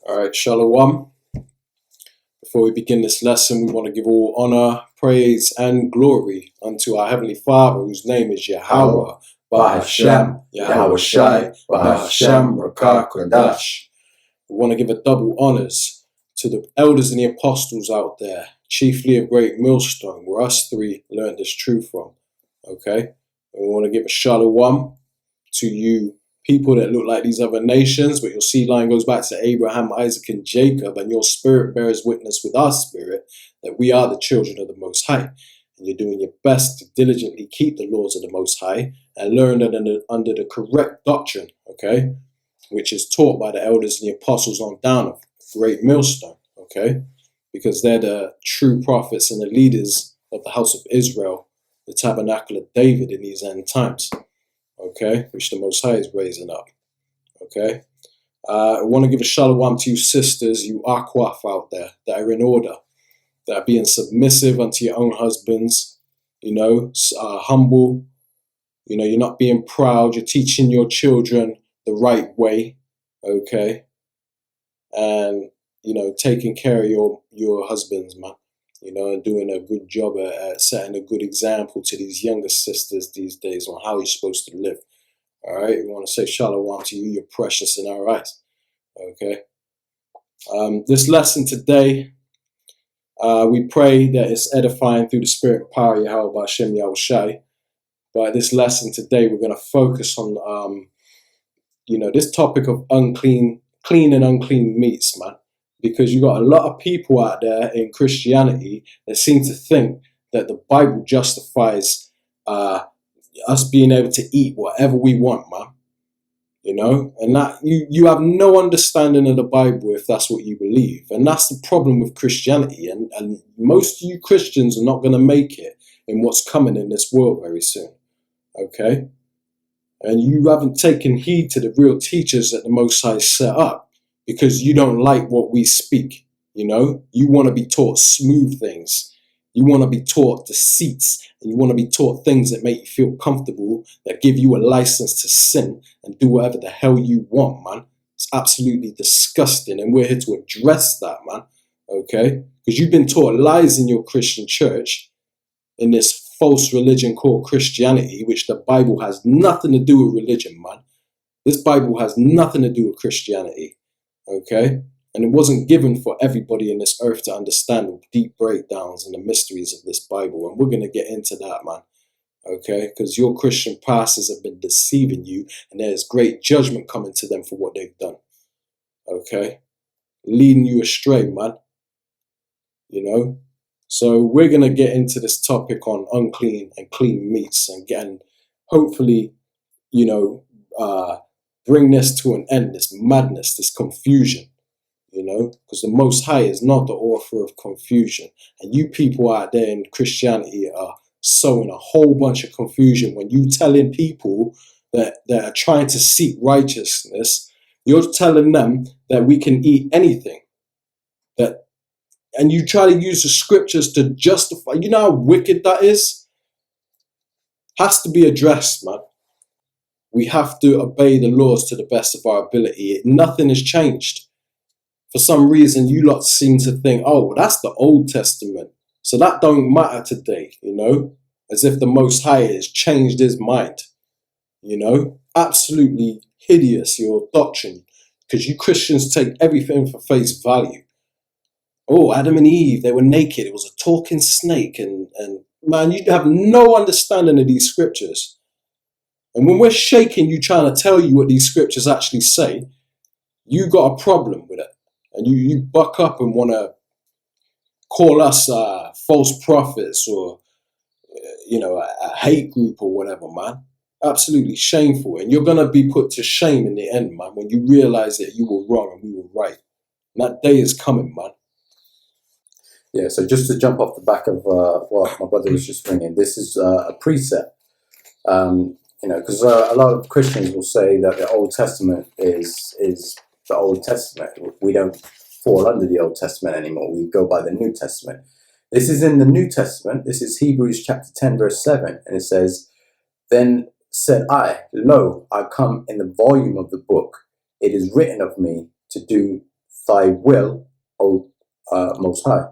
All right, Shalom. Before we begin this lesson, we want to give all honor, praise, and glory unto our Heavenly Father, whose name is Yahawah, Bahashem, Yahweh Shai, Bahashem, Rakah, Kodash. We want to give a double honors to the elders and the apostles out there, chiefly of Great Millstone, where us three learned this truth from. Okay? And we want to give a Shalom to you people that look like these other nations, but your seed line goes back to Abraham, Isaac, and Jacob, and your spirit bears witness with our spirit that we are the children of the Most High. And you're doing your best to diligently keep the laws of the Most High and learn that under the correct doctrine, okay, which is taught by the elders and the apostles on down of Great Millstone, okay, because they're the true prophets and the leaders of the house of Israel, the tabernacle of David in these end times. Okay, which the Most High is raising up. Okay, I want to give a shalom to you sisters, you akwaf out there that are in order, that are being submissive unto your own husbands, humble, you're not being proud, you're teaching your children the right way, okay, and, taking care of your husbands, man. And doing a good job at setting a good example to these younger sisters these days on how you're supposed to live. All right, we want to say shalom to you. You're precious in our eyes. Okay. This lesson today, we pray that it's edifying through the spirit and power of Yahawah Hashem Yahweh Shai. But this lesson today, we're going to focus on, this topic of clean and unclean meats, man. Because you got a lot of people out there in Christianity that seem to think that the Bible justifies us being able to eat whatever we want, man. And that you have no understanding of the Bible if that's what you believe. And that's the problem with Christianity. And most of you Christians are not going to make it in what's coming in this world very soon. Okay? And you haven't taken heed to the real teachers that the Most High set up. Because you don't like what we speak, you want to be taught smooth things. You want to be taught deceits, and you want to be taught things that make you feel comfortable, that give you a license to sin and do whatever the hell you want, man. It's absolutely disgusting, and we're here to address that, man, okay? Because you've been taught lies in your Christian church, in this false religion called Christianity, which the Bible has nothing to do with religion, man. This Bible has nothing to do with Christianity. Okay, and it wasn't given for everybody in this earth to understand the deep breakdowns and the mysteries of this Bible, and we're going to get into that, man. Okay, because your Christian pastors have been deceiving you, and there's great judgment coming to them for what they've done. Okay, leading you astray, man. So we're going to get into this topic on unclean and clean meats, and hopefully, bring this to an end, this madness, this confusion, because the Most High is not the author of confusion. And you people out there in Christianity are sowing a whole bunch of confusion when you telling people that are trying to seek righteousness, you're telling them that we can eat anything. And you try to use the scriptures to justify, how wicked that is? Has to be addressed, man. We have to obey the laws to the best of our ability. Nothing has changed. For some reason, you lot seem to think, oh, that's the Old Testament, so that don't matter today, as if the Most High has changed his mind, Absolutely hideous, your doctrine, because you Christians take everything for face value. Oh, Adam and Eve, they were naked. It was a talking snake. And man, you have no understanding of these scriptures. And when we're shaking you trying to tell you what these scriptures actually say, you got a problem with it. And you buck up and want to call us false prophets or, a hate group or whatever, man. Absolutely shameful. And you're going to be put to shame in the end, man, when you realize that you were wrong and we were right. And that day is coming, man. Yeah, so just to jump off the back of what my brother was just bringing, this is a precept. Because a lot of Christians will say that the Old Testament is the Old Testament. We don't fall under the Old Testament anymore. We go by the New Testament. This is in the New Testament. This is Hebrews chapter 10, verse 7. And it says, "Then said I, Lo, I come in the volume of the book. It is written of me to do thy will, O Most High.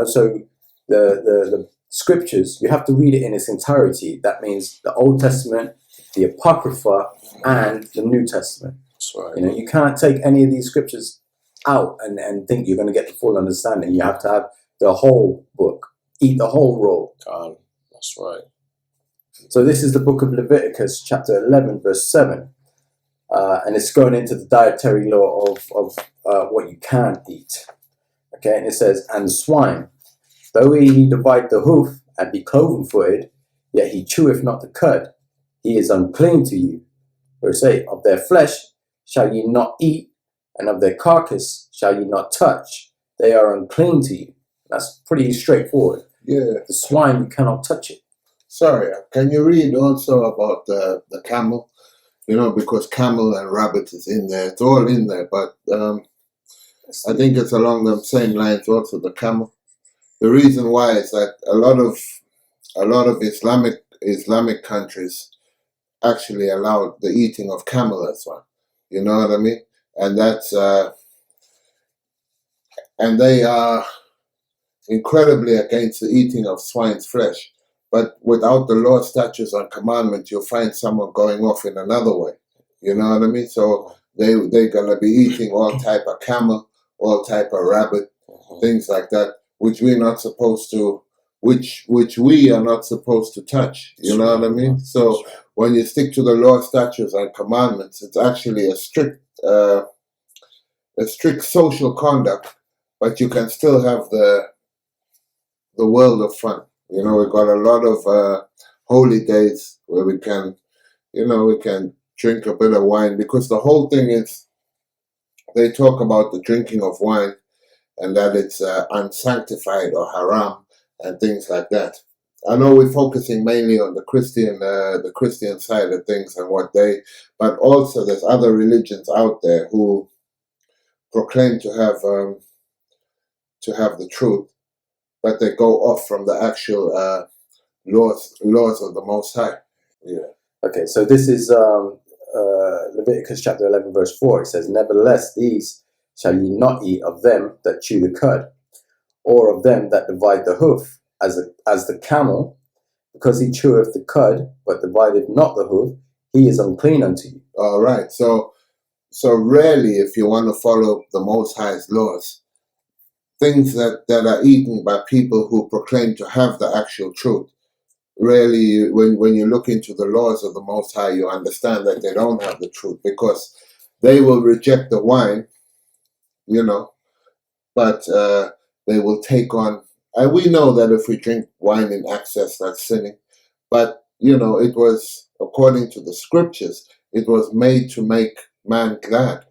So the scriptures, you have to read it in its entirety. That means the Old Testament, the Apocrypha, and the New Testament. That's right. You can't take any of these scriptures out and think you're going to get the full understanding. You have to have the whole book, eat the whole roll. That's right. So this is the book of Leviticus, chapter 11, verse 7. And it's going into the dietary law of what you can eat. Okay, and it says, and swine, though he divide the hoof and be cloven-footed, yet he cheweth not the cud, he is unclean to you. Verse 8, of their flesh shall ye not eat, and of their carcass shall ye not touch. They are unclean to you. That's pretty straightforward. Yeah. The swine, you cannot touch it. Sorry, can you read also about the camel? Because camel and rabbit is in there. It's all in there, but I think it's along the same lines also, the camel. The reason why is that a lot of Islamic countries actually allowed the eating of camel as well. You know what I mean? And that's and they are incredibly against the eating of swine's flesh. But without the law, statutes, and commandments, you'll find someone going off in another way. You know what I mean? So they're gonna be eating all type of camel, all type of rabbit, things like that, which we're not supposed to, which we are not supposed to touch. You know what I mean? So when you stick to the law, statutes, and commandments, it's actually a strict social conduct, but you can still have the world of fun. We've got a lot of holy days where we can drink a bit of wine, because the whole thing is, they talk about the drinking of wine and that it's unsanctified or haram and things like that. I know we're focusing mainly on the Christian side of things and but also there's other religions out there who proclaim to have the truth, but they go off from the actual laws of the Most High. Yeah. Okay, so this is Leviticus chapter 11, verse 4. It says, nevertheless, these shall ye not eat of them that chew the cud, or of them that divide the hoof, as the camel, because he cheweth the cud, but divideth not the hoof, he is unclean unto you. All right. So really, if you want to follow the Most High's laws, things that are eaten by people who proclaim to have the actual truth, really, when you look into the laws of the Most High, you understand that they don't have the truth, because they will reject the wine, but they will take on. And we know that if we drink wine in excess, that's sinning. But, it was, according to the scriptures, it was made to make man glad,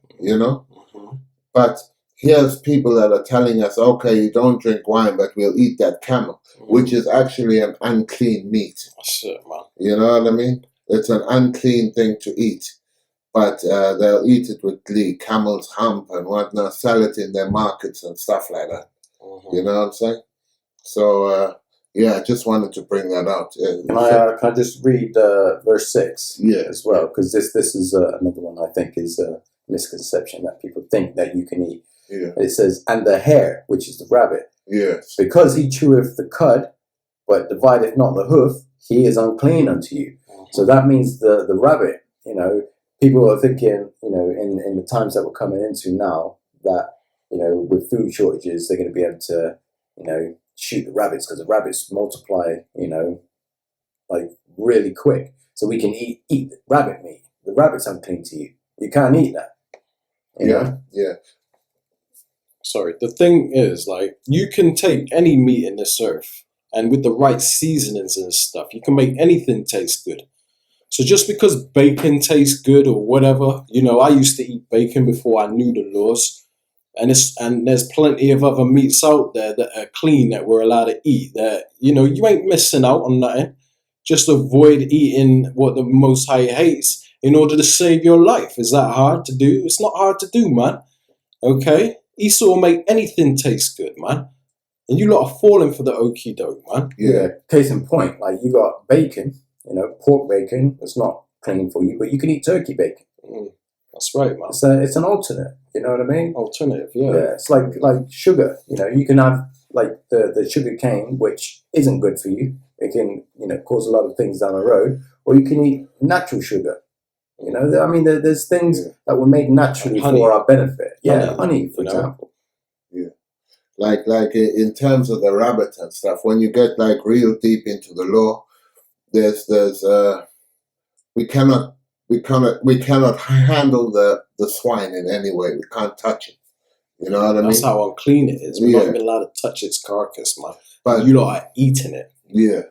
But here's people that are telling us, okay, you don't drink wine, but we'll eat that camel, which is actually an unclean meat. That's it, man. You know what I mean? It's an unclean thing to eat. But they'll eat it with glee, camel's hump and whatnot, sell it in their markets and stuff like that. You know what I'm saying? So, I just wanted to bring that out. Can I just read verse 6 as well? Because this is another one I think is a misconception, that people think that you can eat. Yeah. It says, and the hare, which is the rabbit, yes, because he cheweth the cud, but divideth not the hoof, he is unclean unto you. So that means the rabbit, people are thinking, in the times that we're coming into now, that, with food shortages, they're going to be able to, shoot the rabbits, because the rabbits multiply, like really quick. So we can eat rabbit meat. The rabbit's unclean to you. You can't eat that. Yeah. Sorry, the thing is, like, you can take any meat in this earth, and with the right seasonings and stuff, you can make anything taste good. So just because bacon tastes good or whatever, I used to eat bacon before I knew the laws. And there's plenty of other meats out there that are clean that we're allowed to eat. That you ain't missing out on nothing. Just avoid eating what the Most High hates in order to save your life. Is that hard to do? It's not hard to do, man. Okay, Esau will make anything taste good, man. And you lot are falling for the okie doke, man. Yeah. Case in point, like you got bacon. Pork bacon. It's not clean for you, but you can eat turkey bacon. That's right, man. It's an alternate. You know what I mean? Alternative, Yeah, yeah. it's like sugar. You know, you can have like the sugar cane, which isn't good for you. It can, you know, cause a lot of things down the road. Or you can eat natural sugar. You know, I mean, there's things that were made naturally for our benefit. Yeah, honey, for example. Yeah, like in terms of the rabbit and stuff. When you get like real deep into the law, there's we cannot handle the swine in any way. We can't touch it. You know what I mean? That's how unclean it is. We're not even allowed to touch its carcass, man. But you lot are eating it. Yeah.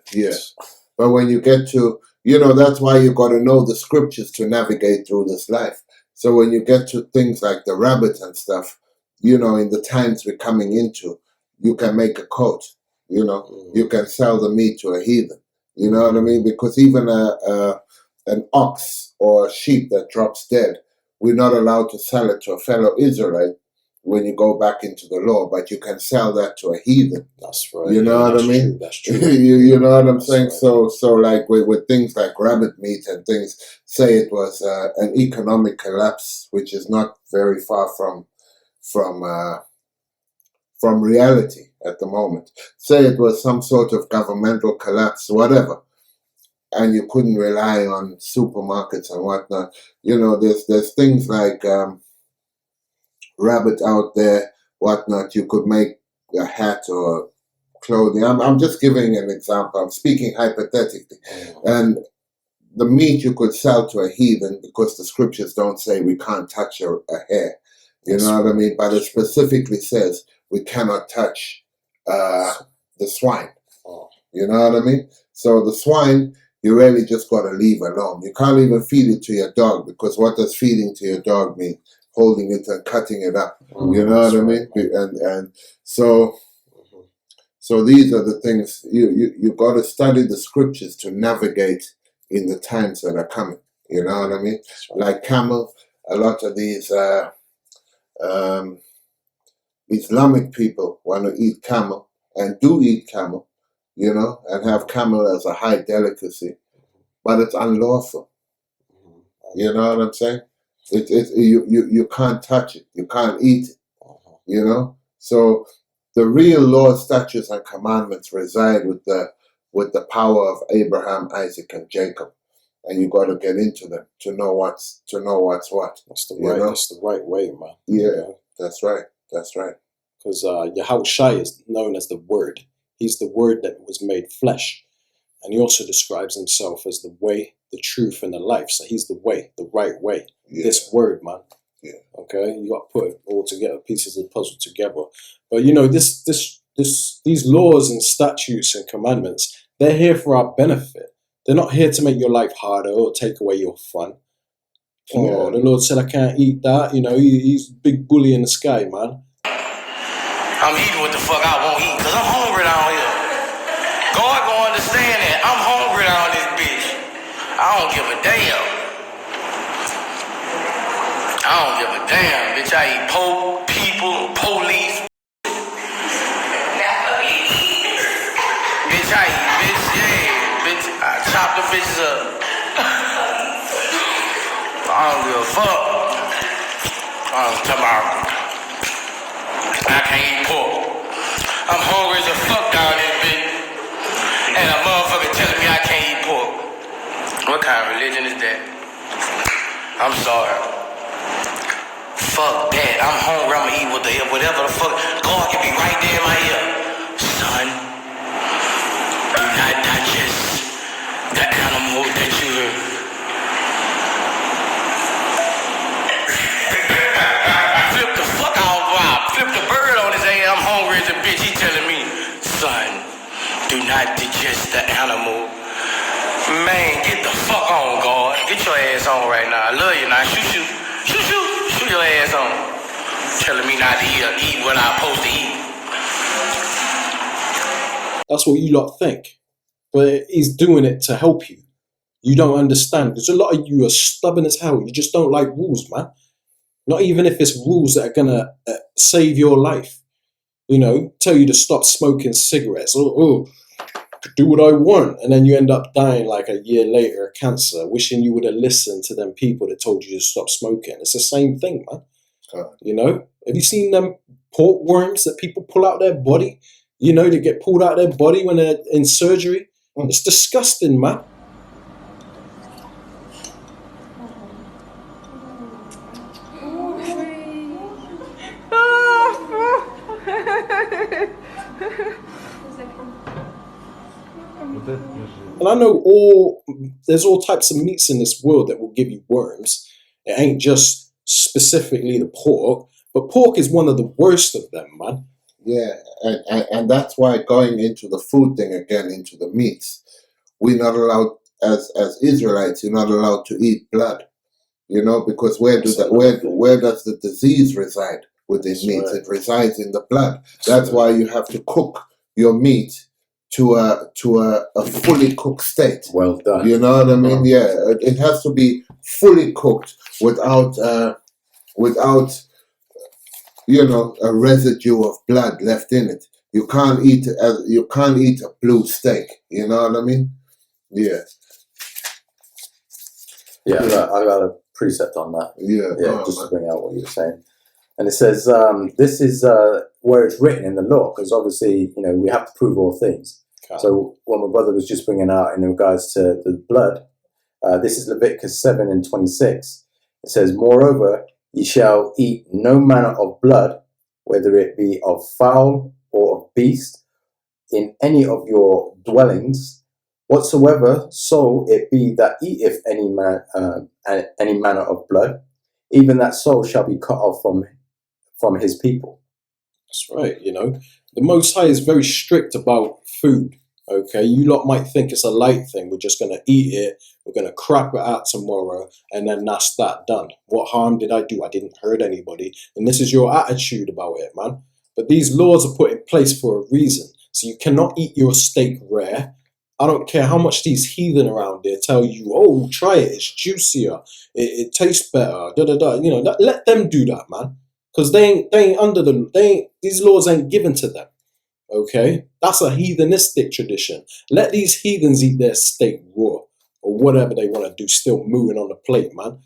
But when you get to, you know, that's why you got to know the scriptures to navigate through this life. So when you get to things like the rabbit and stuff, you know, in the times we're coming into, you can make a coat. You know, you can sell the meat to a heathen. You know what I mean? Because even an ox or a sheep that drops dead, we're not allowed to sell it to a fellow Israelite when you go back into the law, but you can sell that to a heathen. That's right. You know what I mean? True, that's true. you know what I'm saying? Right. So like with things like rabbit meat and things, say it was an economic collapse, which is not very far from reality at the moment. Say it was some sort of governmental collapse, whatever, and you couldn't rely on supermarkets and whatnot. You know, there's things like rabbit out there, whatnot. You could make a hat or clothing. I'm just giving an example. I'm speaking hypothetically. And the meat you could sell to a heathen because the scriptures don't say we can't touch a hair. You know what I mean? But it specifically says we cannot touch the swine. You know what I mean? So the swine, you really just got to leave alone. You can't even feed it to your dog, because what does feeding to your dog mean? Holding it and cutting it up. You know what I mean? And so these are the things you got to study the scriptures to navigate in the times that are coming. You know what I mean? Like camel, a lot of these Islamic people want to eat camel and do eat camel, you know, and have camel as a high delicacy, but it's unlawful. You know what I'm saying? You can't touch it. You can't eat it. You know? So the real law, statutes, and commandments reside with the power of Abraham, Isaac, and Jacob. And you got to get into them to know what's what. That's the right way, man. Yeah, that's right. That's right. Because Yahawah is known as the Word. He's the Word that was made flesh. And he also describes himself as the way, the truth, and the life. So he's the way, the right way. Yeah. This Word, man. Yeah. Okay? You got to put it all together, pieces of the puzzle together. But you know, these laws and statutes and commandments, they're here for our benefit. They're not here to make your life harder or take away your fun. Oh, the Lord said I can't eat that. You know, he's a big bully in the sky, man. I'm eating what the fuck I won't eat, because I'm hungry down here. God gonna understand that. I'm hungry down this bitch. I don't give a damn. I don't give a damn, bitch. I eat pork, people, police. Bitch, I eat, bitch, yeah. Bitch, I chop the bitches up. I don't give a fuck. Tomorrow. I can't eat pork. I'm hungry as a fuck down this bitch. And a motherfucker telling me I can't eat pork. What kind of religion is that? I'm sorry. Fuck that. I'm hungry. I'ma eat whatever the fuck. God can be right there in my ear. Son, do not digest the animal that you flip the fuck out. Flip the bird on his ass. I'm hungry as a bitch. He telling me, son, do not digest the animal. Man, get the fuck on, God. Get your ass on right now. I love you now. Shoot your ass on. Telling me not to eat what I'm supposed to eat. That's what you lot think. But he's doing it to help you. You don't understand. Because a lot of you are stubborn as hell. You just don't like rules, man. Not even if it's rules that are going to save your life. You know, tell you to stop smoking cigarettes. could do what I want. And then you end up dying like a year later of cancer, wishing you would have listened to them people that told you to stop smoking. It's the same thing, man. You know? Have you seen them pork worms that people pull out their body? You know, they get pulled out their body when they're in surgery. It's disgusting, man. And I know there's all types of meats in this world that will give you worms. It ain't just specifically the pork, but pork is one of the worst of them, man. Yeah, and that's why going into the food thing again, into the meats, we're not allowed, as Israelites, you're not allowed to eat blood. You know, because where does the disease reside within meats? Right. It resides in the blood. That's why you have to cook your meat to a fully cooked state. Well done. You know what I mean? Yeah, it has to be fully cooked without you know, a residue of blood left in it. You can't eat a blue steak. You know what I mean? Yeah. Yeah, I got a precept on that. Yeah, just to bring out what you were saying. And it says, this is where it's written in the law, because obviously, you know, we have to prove all things. Okay. So what my brother was just bringing out in regards to the blood, this is Leviticus 7:26. It says, moreover, ye shall eat no manner of blood, whether it be of fowl or of beast, in any of your dwellings. Whatsoever soul it be that eateth any manner of blood, even that soul shall be cut off from his people. That's right. You know, the Most High is very strict about food. Okay, you lot might think it's a light thing. We're just gonna eat it. We're gonna crap it out tomorrow, and then that's that done. What harm did I do? I didn't hurt anybody. And this is your attitude about it, man. But these laws are put in place for a reason. So you cannot eat your steak rare. I don't care how much these heathen around there tell you, oh, try it, it's juicier, it tastes better, You know, let them do that, man, because they ain't these laws ain't given to them. Okay, that's a heathenistic tradition. Let these heathens eat their steak raw or whatever they want to do, still moving on the plate, man.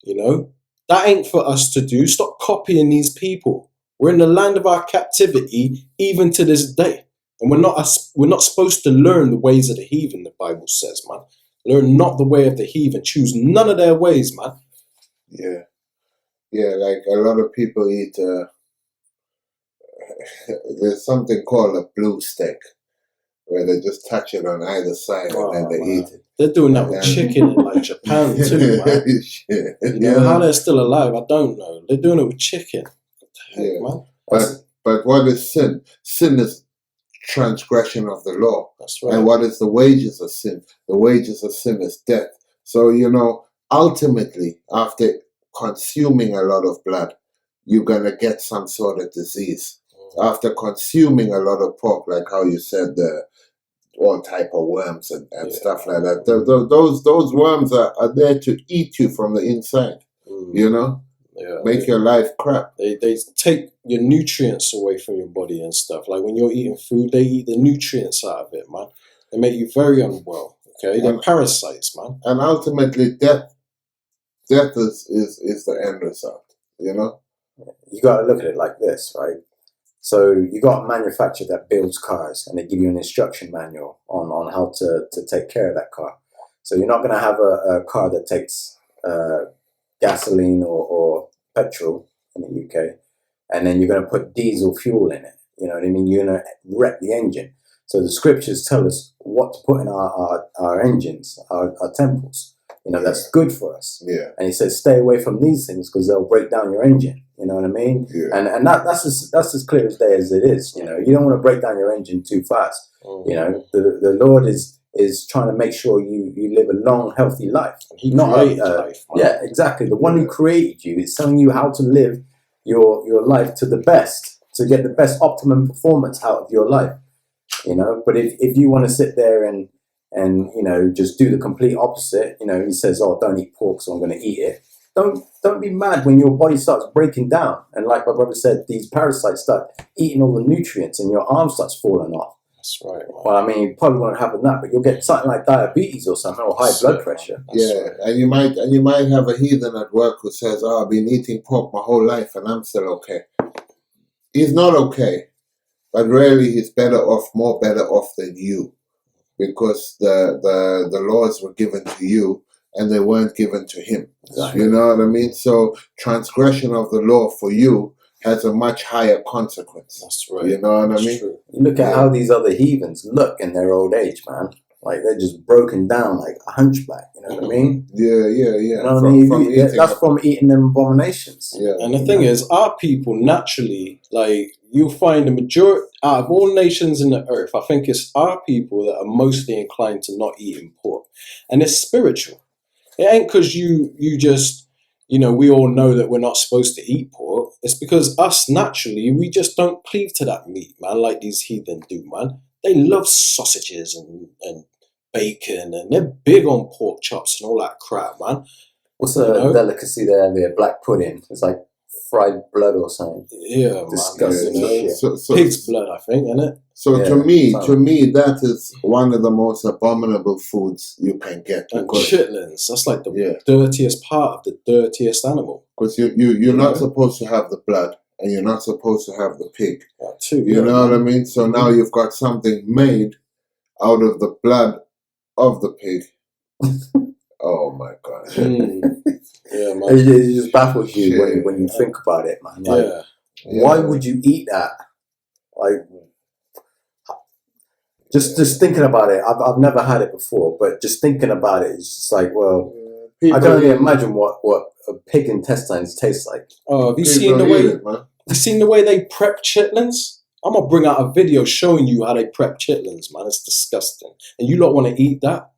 You know, that ain't for us to do. Stop copying these people. We're in the land of our captivity, even to this day. And we're not supposed to learn the ways of the heathen, the Bible says, man. Learn not the way of the heathen. Choose none of their ways, man. Yeah. Yeah, like a lot of people eat, there's something called a blue steak, where they just touch it on either side and then they eat it. They're doing that with chicken in like Japan too, man. You know, how they're still alive, I don't know. They're doing it with chicken. What the heck, man? But what is sin? Sin is transgression of the law. That's right. And what is the wages of sin? The wages of sin is death. So, you know, ultimately, after consuming a lot of blood, you're going to get some sort of disease. After consuming a lot of pork, like how you said, all type of worms and stuff like that. Those worms are there to eat you from the inside, you know? Make your life crap. They take your nutrients away from your body and stuff. Like when you're eating food, they eat the nutrients out of it, man. They make you very unwell. Okay, they're parasites, man. And ultimately, death is the end result. You know, you got to look at it like this, right? So you got a manufacturer that builds cars, and they give you an instruction manual on how to take care of that car. So you're not going to have a car that takes gasoline or petrol in the UK, and then you're going to put diesel fuel in it. You know what I mean? You're going to wreck the engine. So the scriptures tell us what to put in our engines, our temples. You know, that's good for us. Yeah. And he says, stay away from these things because they'll break down your engine. You know what I mean? Yeah. And that's as clear as day as it is. You know, you don't want to break down your engine too fast. You know, the Lord is trying to make sure you live a long, healthy life. He created life. Man. Yeah, exactly. The one who created you is telling you how to live your life to the best, to get the best optimum performance out of your life. You know, but if you want to sit there and you know, just do the complete opposite, you know, he says, oh, don't eat pork, so I'm going to eat it. Don't be mad when your body starts breaking down. And like my brother said, these parasites start eating all the nutrients and your arm starts falling off. That's right. Man. Well, I mean, you probably won't have that, but you'll get something like diabetes or something, or high blood pressure. Yeah, and you might have a heathen at work who says, "Oh, I've been eating pork my whole life and I'm still okay." He's not okay, but really he's more better off than you, because the laws were given to you and they weren't given to him. Exactly. You know what I mean? So transgression of the law for you has a much higher consequence. That's right. You know what That's I mean? true. You look at how these other heathens look in their old age, man. Like they're just broken down like a hunchback. You know what I mean? Yeah. You know what I mean? That's from eating them abominations. Yeah. And the thing is, our people naturally, like, you'll find the majority, out of all nations in the earth, I think it's our people that are mostly inclined to not eating pork. And it's spiritual. It ain't because you just, we all know that we're not supposed to eat pork. It's because us, naturally, we just don't cleave to that meat, man, like these heathen do, man. They love sausages and bacon, and they're big on pork chops and all that crap, man. What's a delicacy there? Black pudding. It's like fried blood or something. Yeah, Disgusting man. shit. Pig's blood, I think, isn't it? So Yeah, to me, that is one of the most abominable foods you can get. And chitlins, that's like the Yeah. dirtiest part of the dirtiest animal. Because you're not supposed to have the blood, and you're not supposed to have the pig. That too. You know what I mean? So now you've got something made out of the blood of the pig. Oh my God. Yeah, man. It just baffles you when you think about it, man. Like, why would you eat that? Like, just thinking about it. I've never had it before, but just thinking about it, it's just like, well, I can only imagine what a pig intestines taste like. Oh, have you seen the way they prep chitlins? I'm gonna bring out a video showing you how they prep chitlins, man. It's disgusting, and you lot want to eat that?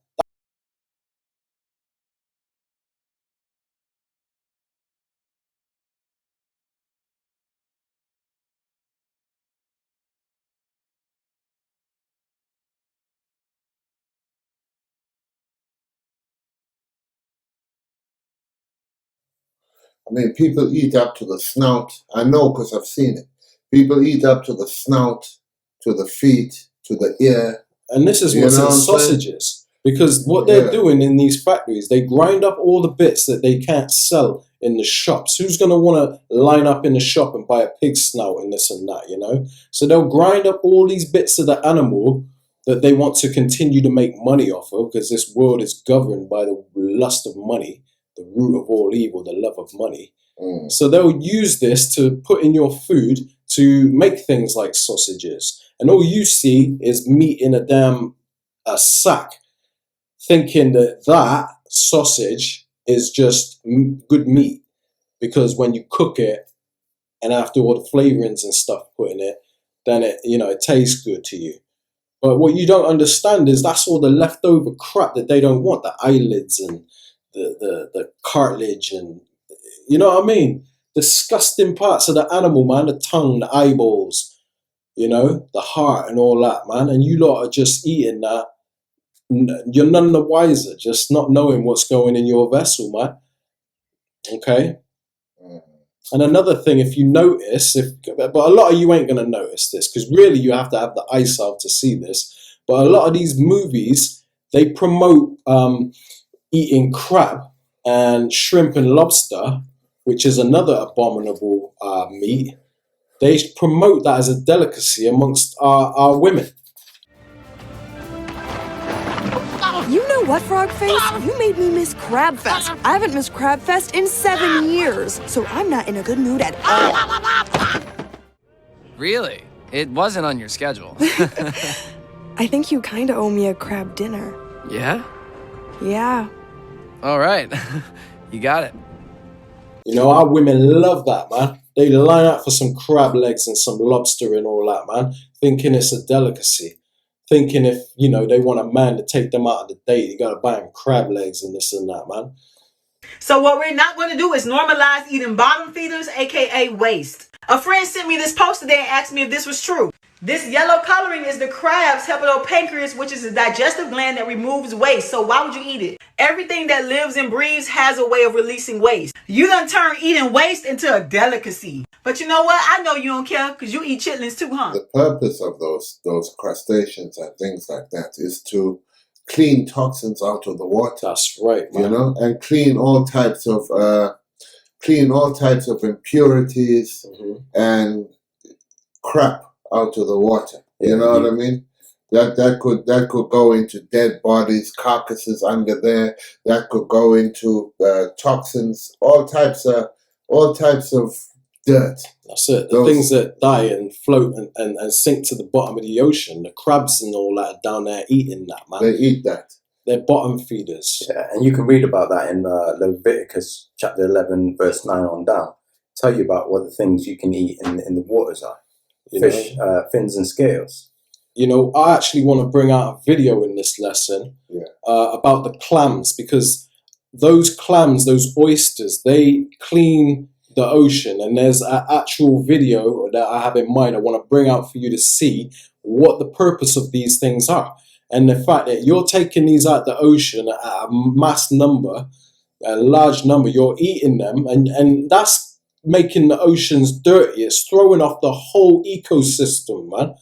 I mean, people eat up to the snout. I know because I've seen it. People eat up to the snout, to the feet, to the ear. And this is what's in sausages. Because what they're doing in these factories, they grind up all the bits that they can't sell in the shops. Who's going to want to line up in the shop and buy a pig snout and this and that, So they'll grind up all these bits of the animal that they want to continue to make money off of, because this world is governed by the lust of money, the root of all evil, the love of money. So they'll use this to put in your food to make things like sausages. And all you see is meat in a sack, thinking that sausage is just good meat, because when you cook it and after all the flavorings and stuff put in it, then it tastes good to you. But what you don't understand is that's all the leftover crap that they don't want, the eyelids and the cartilage, and you know what I mean? Disgusting parts of the animal, man, the tongue, the eyeballs, the heart and all that, man. And you lot are just eating that. You're none the wiser, just not knowing what's going in your vessel, man. Okay? And another thing, if you notice, but a lot of you ain't going to notice this, because really you have to have the eyesight to see this. But a lot of these movies, they promote eating crab and shrimp and lobster, which is another abominable meat. They promote that as a delicacy amongst our women. You know what, Frogface? You made me miss Crab Fest. I haven't missed Crab Fest in 7 years, so I'm not in a good mood at all. Really? It wasn't on your schedule. I think you kind of owe me a crab dinner. Yeah? Yeah. All right. You got it. Our women love that, man. They line up for some crab legs and some lobster and all that, man, thinking it's a delicacy. Thinking if, they want a man to take them out of the date, you got to buy them crab legs and this and that, man. So what we're not going to do is normalize eating bottom feeders, aka waste. A friend sent me this post today and asked me if this was true. This yellow coloring is the crab's pancreas, which is a digestive gland that removes waste. So why would you eat it? Everything that lives and breathes has a way of releasing waste. You done turn eating waste into a delicacy. But you know what? I know you don't care because you eat chitlins too, huh? The purpose of those crustaceans and things like that is to clean toxins out of the water. That's right, man. You know, and clean all types of impurities and crap out of the water. You know what I mean? That could go into dead bodies, carcasses under there. That could go into toxins, all types of dirt. That's it. The things that die and float and sink to the bottom of the ocean, the crabs and all that are down there eating that, man. They eat that. They're bottom feeders. Yeah, and you can read about that in Leviticus chapter 11, verse 9 on down. Tell you about what the things you can eat in the waters are. Fish, fins and scales. You know, I actually want to bring out a video in this lesson about the clams, because those clams, those oysters, they clean the ocean, and there's an actual video that I have in mind I want to bring out for you to see what the purpose of these things are, and the fact that you're taking these out the ocean at a mass number, a large number, you're eating them, and that's making the oceans dirty. It's throwing off the whole ecosystem, man.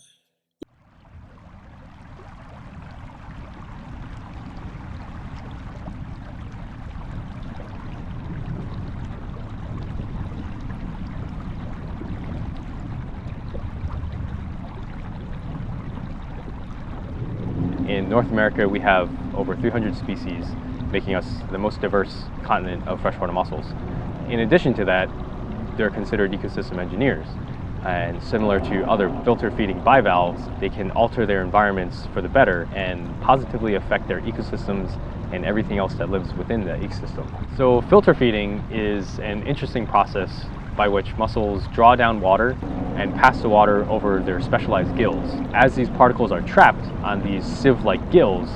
In North America, we have over 300 species, making us the most diverse continent of freshwater mussels. In addition to that, they're considered ecosystem engineers. And similar to other filter feeding bivalves, they can alter their environments for the better and positively affect their ecosystems and everything else that lives within the ecosystem. So filter feeding is an interesting process by which mussels draw down water and pass the water over their specialized gills. As these particles are trapped on these sieve-like gills,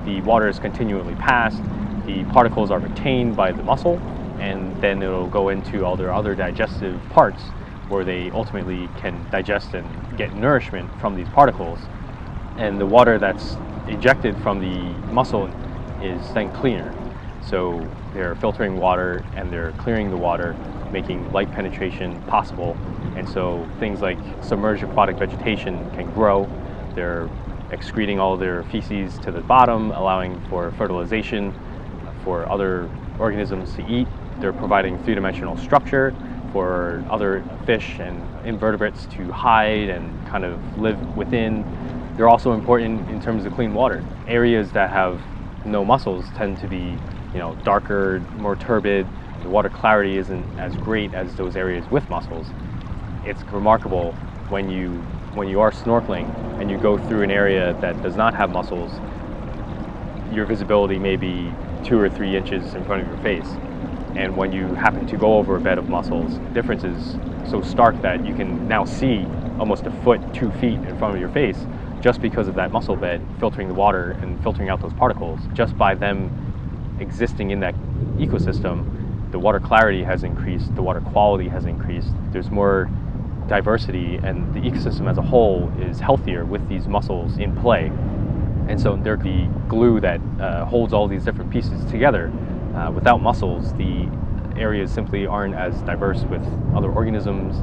the water is continually passed, the particles are retained by the mussel, and then it'll go into all their other digestive parts where they ultimately can digest and get nourishment from these particles. And the water that's ejected from the mussel is then cleaner. So they're filtering water and they're clearing the water, making light penetration possible. And so things like submerged aquatic vegetation can grow. They're excreting all their feces to the bottom, allowing for fertilization for other organisms to eat. They're providing three-dimensional structure for other fish and invertebrates to hide and kind of live within. They're also important in terms of clean water. Areas that have no mussels tend to be, darker, more turbid. The water clarity isn't as great as those areas with mussels. It's remarkable when you are snorkeling and you go through an area that does not have mussels, your visibility may be 2 or 3 inches in front of your face. And when you happen to go over a bed of mussels, the difference is so stark that you can now see almost a foot, 2 feet in front of your face just because of that mussel bed filtering the water and filtering out those particles. Just by them existing in that ecosystem, the water clarity has increased, the water quality has increased, there's more diversity, and the ecosystem as a whole is healthier with these mussels in play. And so they're the glue that holds all these different pieces together. Without mussels, the areas simply aren't as diverse with other organisms,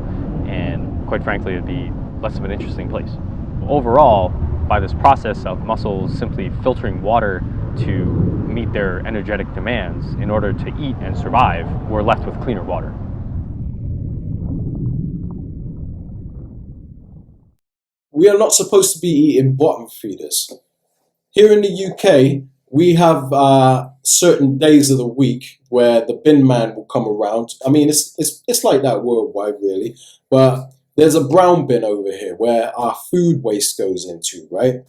and quite frankly, it'd be less of an interesting place. Overall, by this process of mussels simply filtering water to meet their energetic demands in order to eat and survive, we're left with cleaner water. We are not supposed to be eating bottom feeders. Here in the UK, we have certain days of the week where the bin man will come around. I mean, it's like that worldwide, really. But there's a brown bin over here where our food waste goes into, right?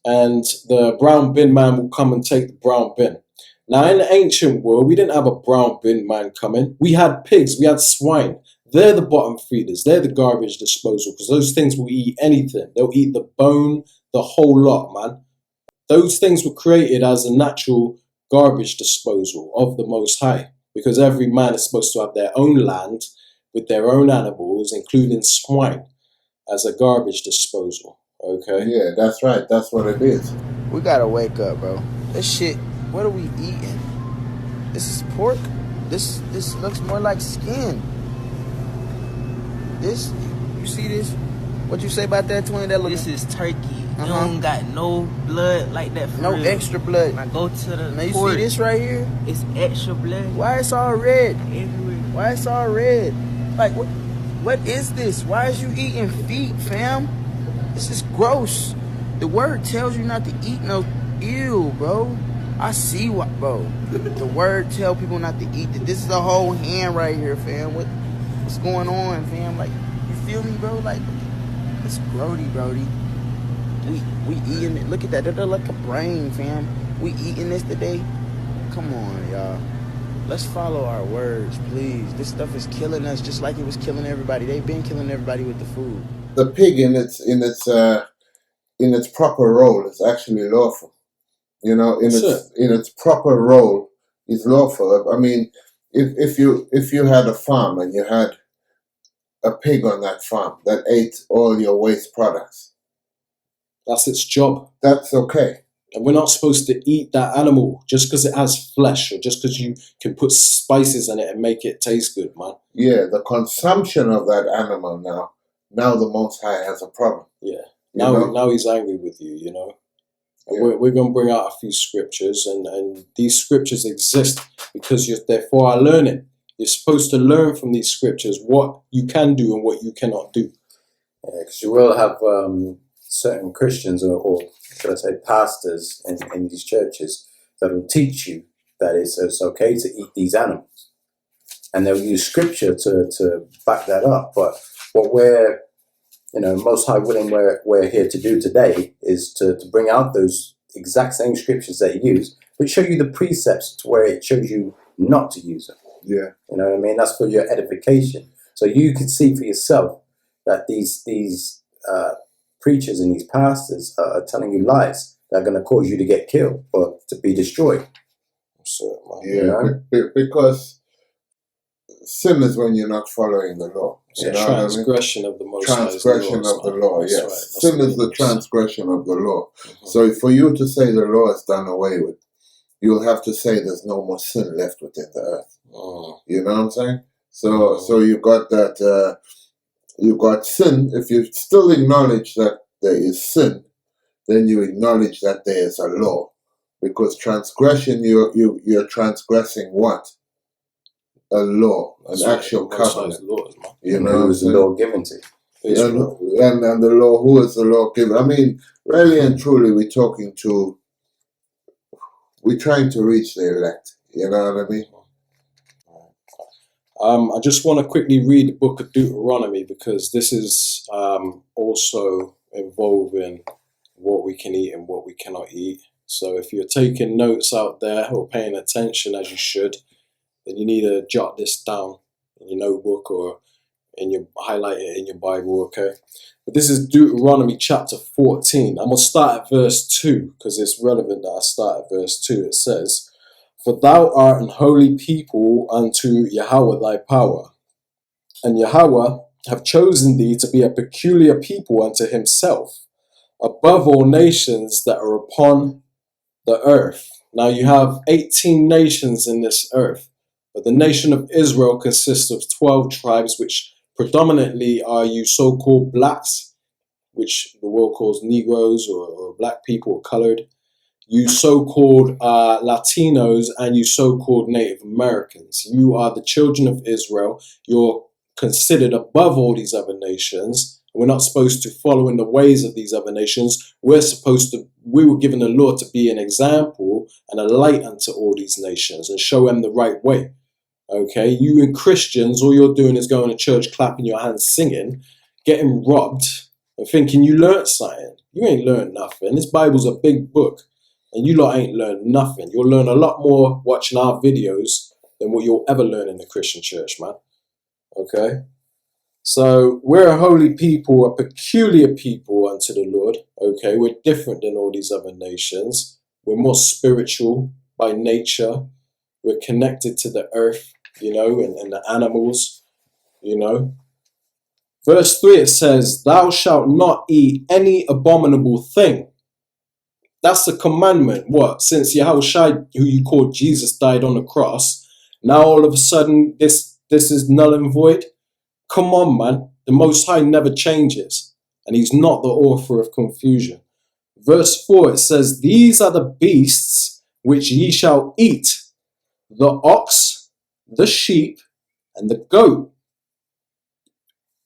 And the brown bin man will come and take the brown bin. Now, in the ancient world, we didn't have a brown bin man coming. We had pigs, we had swine. They're the bottom feeders. They're the garbage disposal, because those things will eat anything. They'll eat the bone, the whole lot, man. Those things were created as a natural garbage disposal of the Most High, because every man is supposed to have their own land with their own animals, including swine, as a garbage disposal. Okay? Yeah, that's right. That's what it is. We gotta wake up, bro. This shit, what are we eating? This is pork? This looks more like skin. this, you see this? What you say about that, twin? That look. This is turkey. Uh-huh. You don't got no blood like that for no real. extra blood. Now go to the Now you port. see this right here? It's extra blood Why it's all red? everywhere. Why it's all red? Like what is this? Why is you eating feet, fam? This is gross. The word tells you not to eat no ew, bro. I see what, bro. The word tell people not to eat it. This is a whole hand right here, fam. What's going on, fam? Like, you feel me, bro? Like, it's Brody. We eating it. Look at that. They're like a brain, fam. We eating this today. Come on, y'all. Let's follow our words, please. This stuff is killing us just like it was killing everybody. They've been killing everybody with the food. The pig in its proper role is actually lawful. You know, in its proper role is lawful. I mean, if you had a farm and you had a pig on that farm that ate all your waste products, That's its job. that's okay. And we're not supposed to eat that animal just because it has flesh or just because you can put spices in it and make it taste good, man. Yeah, the consumption of that animal now the Most High has a problem. Yeah. You know? Now he's angry with you, you know. And Yeah. we're going to bring out a few scriptures, and these scriptures exist because they're for our learning. You're supposed to learn from these scriptures what you can do and what you cannot do. Because you will have certain Christians or should I say pastors in these churches that will teach you that it's okay to eat these animals. And they'll use scripture to back that up. But what we're, most high willing we're here to do today is to bring out those exact same scriptures that you use, but show you the precepts to where it shows you not to use them. Yeah. You know what I mean? That's for your edification. So you can see for yourself that these preachers and these pastors are telling you lies that are going to cause you to get killed or to be destroyed. So, Yeah, because sin is when you're not following the law. it's a transgression of the Most High's Transgression laws, of the man. law, That's yes. right. That's Sin what is it the is. transgression of the law. Mhm. So for you to say the law is done away with, you'll have to say there's no more sin left within the earth. Oh. You know what I'm saying? So you got that. You got sin. If you still acknowledge that there is sin, then you acknowledge that there is a law. Because transgression, you're transgressing what? A law, an That's right. actual The Most High's covenant. laws, man. You And know who what was the I'm saying? law given to? Israel. And the law, who is the law given? I mean, really and truly, we're trying to reach the elect. You know what I mean? I just want to quickly read the book of Deuteronomy because this is also involving what we can eat and what we cannot eat. So if you're taking notes out there or paying attention as you should, then you need to jot this down in your notebook or highlight it in your Bible, okay? But this is Deuteronomy chapter 14. I'm going to start at verse 2 because it's relevant that I start at verse 2. It says, "For thou art an holy people unto Yahawah thy power, and Yahawah have chosen thee to be a peculiar people unto himself, above all nations that are upon the earth." Now you have 18 nations in this earth, but the nation of Israel consists of 12 tribes, which predominantly are you so-called blacks, which the world calls Negroes or black people or colored, you so-called Latinos, and you so-called Native Americans. You are the children of Israel. You're considered above all these other nations. We're not supposed to follow in the ways of these other nations. We were given the law to be an example and a light unto all these nations and show them the right way. Okay, you and Christians, all you're doing is going to church, clapping your hands, singing, getting robbed, and thinking you learned something. You ain't learned nothing. This Bible's a big book, and you lot ain't learned nothing. You'll learn a lot more watching our videos than what you'll ever learn in the Christian church, man. Okay? So we're a holy people, a peculiar people unto the Lord. Okay, we're different than all these other nations. We're more spiritual by nature. We're connected to the earth, and the animals, Verse 3, it says, "Thou shalt not eat any abominable thing." That's the commandment. What? Since Yahawah, who you called Jesus, died on the cross, now all of a sudden this is null and void? Come on, man. The Most High never changes, and he's not the author of confusion. Verse 4, it says, these are the beasts which ye shall eat, the ox, the sheep, and the goat.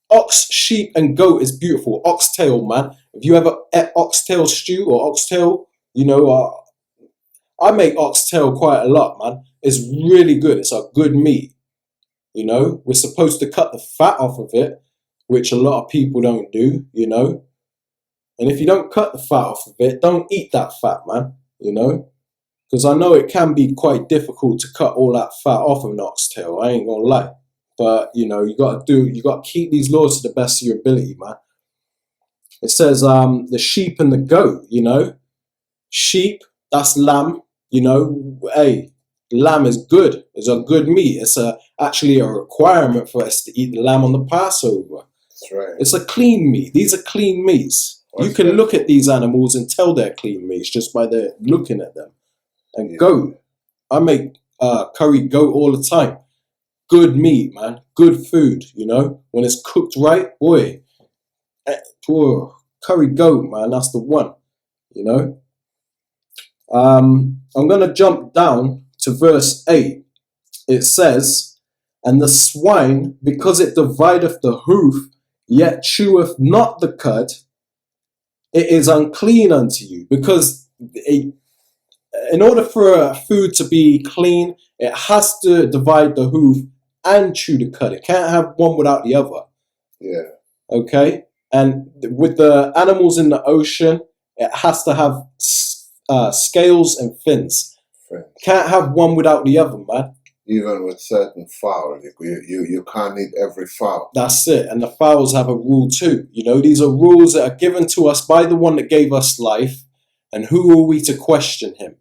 Ox, sheep, and goat is beautiful. Oxtail, man. If you ever ate oxtail stew or oxtail, you know, I make oxtail quite a lot, man. It's really good. It's a good meat. You know, we're supposed to cut the fat off of it, which a lot of people don't do, you know. And if you don't cut the fat off of it, don't eat that fat, man, you know. Because I know it can be quite difficult to cut all that fat off of an oxtail. I ain't gonna lie. But, you know, you got to keep these laws to the best of your ability, man. It says the sheep and the goat, you know. Sheep, that's lamb, you know. Hey, lamb is good. It's a good meat. It's actually a requirement for us to eat the lamb on the Passover. That's right. It's a clean meat. These are clean meats. You can look at these animals and tell they're clean meats just by their looking at them. And goat, I make curry goat all the time. Good meat, man. Good food, you know. When it's cooked right, boy. Curry goat, man. That's the one, you know. I'm going to jump down to verse 8. It says, and the swine, because it divideth the hoof, yet cheweth not the cud, it is unclean unto you. Because in order for a food to be clean, it has to divide the hoof and chew the cud. It can't have one without the other. Yeah. Okay? And with the animals in the ocean, it has to have scales and fins. Can't have one without the other, man. Even with certain fowl, you can't eat every fowl. That's it. And the fowls have a rule too. You know, these are rules that are given to us by the one that gave us life. And who are we to question him?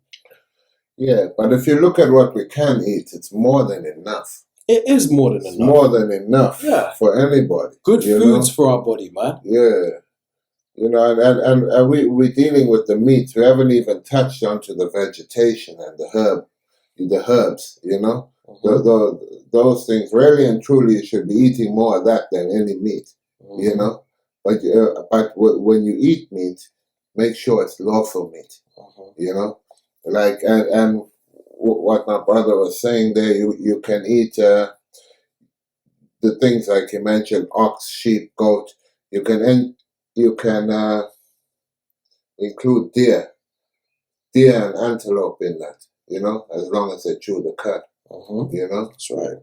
Yeah, but if you look at what we can eat, it's more than enough. It is more than enough. More than enough for anybody. Good foods for our body, man. Yeah. You know, and we're dealing with the meat. We haven't even touched onto the vegetation and the herbs, you know. Those things, really and truly, you should be eating more of that than any meat, you know. But when you eat meat, make sure it's lawful meat, you know. Like, and what my brother was saying there, you can eat the things like you mentioned, ox, sheep, goat. You can include deer and antelope in that, you know, as long as they chew the cud, you know. That's right.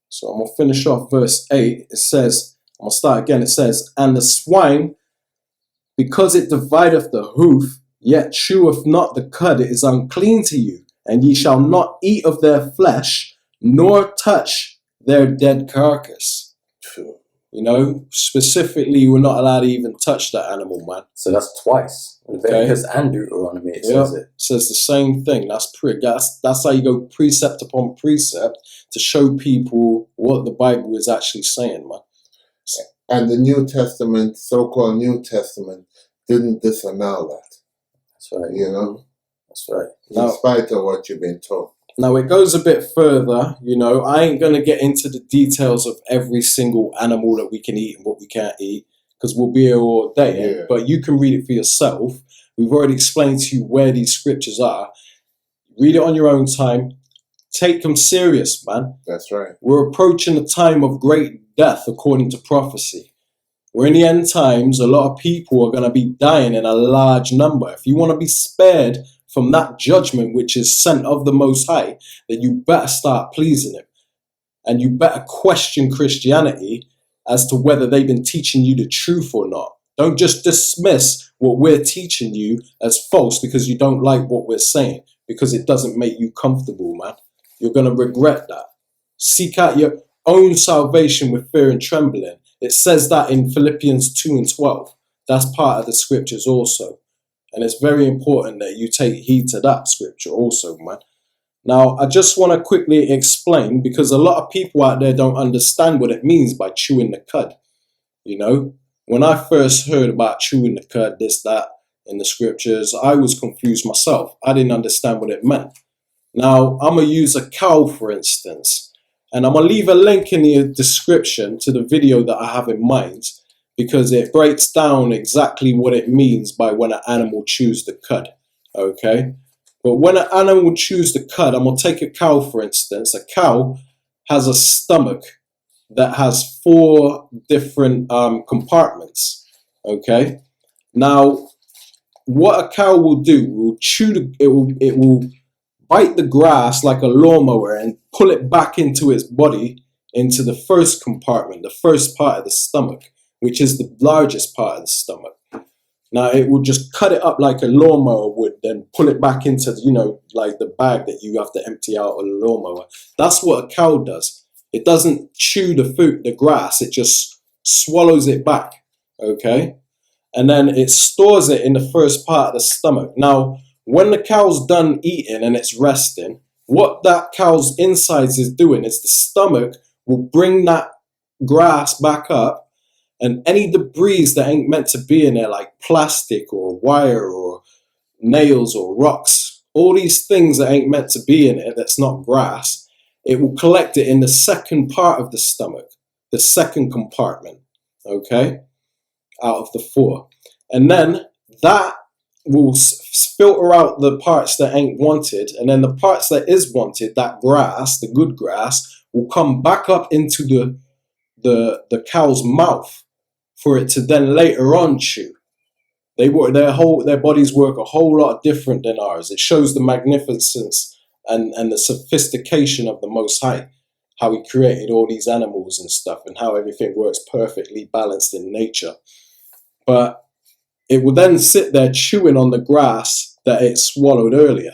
So I'm going to finish off verse 8. It says, I'm going to start again. It says, and the swine, because it divideth the hoof, yet cheweth not the cud, it is unclean to you, and ye shall not eat of their flesh, nor touch their dead carcass. You know, specifically, we're not allowed to even touch that animal, man. So that's twice. Leviticus and Deuteronomy, it says it. Says the same thing. That's how you go precept upon precept to show people what the Bible is actually saying, man. And the New Testament, so-called New Testament, didn't disannul that. That's right. You know? That's right. In spite of what you've been told. Now, it goes a bit further, you know. I ain't going to get into the details of every single animal that we can eat and what we can't eat, because we'll be here all day. Yeah. But you can read it for yourself. We've already explained to you where these scriptures are. Read it on your own time. Take them serious, man. That's right. We're approaching a time of great death, according to prophecy. We're in the end times. A lot of people are going to be dying in a large number. If you want to be spared from that judgment which is sent of the Most High, then you better start pleasing him. And you better question Christianity as to whether they've been teaching you the truth or not. Don't just dismiss what we're teaching you as false because you don't like what we're saying, because it doesn't make you comfortable, man. You're going to regret that. Seek out your own salvation with fear and trembling. It says that in Philippians 2:12. That's part of the scriptures also. And it's very important that you take heed to that scripture also, man. Now, I just want to quickly explain, because a lot of people out there don't understand what it means by chewing the cud. You know, when I first heard about chewing the cud, this, that, in the scriptures, I was confused myself. I didn't understand what it meant. Now, I'm going to use a cow, for instance. And I'm going to leave a link in the description to the video that I have in mind, because it breaks down exactly what it means by when an animal chews the cud. Okay? But when an animal chews the cud, I'm going to take a cow for instance. A cow has a stomach that has 4 different compartments. Okay? Now, what a cow will do, will chew it will bite the grass like a lawnmower and pull it back into its body, into the first compartment, the first part of the stomach, which is the largest part of the stomach. Now it will just cut it up like a lawnmower would, then pull it back into, you know, like the bag that you have to empty out of a lawnmower. That's what a cow does. It doesn't chew the food, the grass, it just swallows it back, okay? And then it stores it in the first part of the stomach. Now, when the cow's done eating and it's resting, what that cow's insides is doing is the stomach will bring that grass back up, and any debris that ain't meant to be in there, like plastic or wire or nails or rocks, all these things that ain't meant to be in it, that's not grass, it will collect it in the second part of the stomach, the second compartment, okay, out of the 4. And then that will filter out the parts that ain't wanted, and then the parts that is wanted, that grass, the good grass, will come back up into the cow's mouth for it to then later on chew. Their bodies work a whole lot different than ours. It shows the magnificence and the sophistication of the Most High, how He created all these animals and stuff, and how everything works perfectly balanced in nature. But it will then sit there chewing on the grass that it swallowed earlier.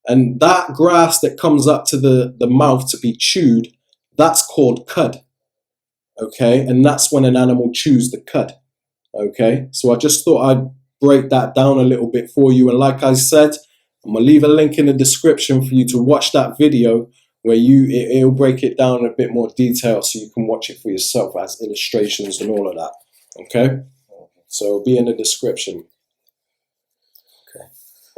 And that grass that comes up to the mouth to be chewed, that's called cud. Okay? And that's when an animal chews the cud. Okay? So I just thought I'd break that down a little bit for you. And like I said, I'm going to leave a link in the description for you to watch that video where it'll break it down in a bit more detail so you can watch it for yourself as illustrations and all of that. Okay? So be in the description.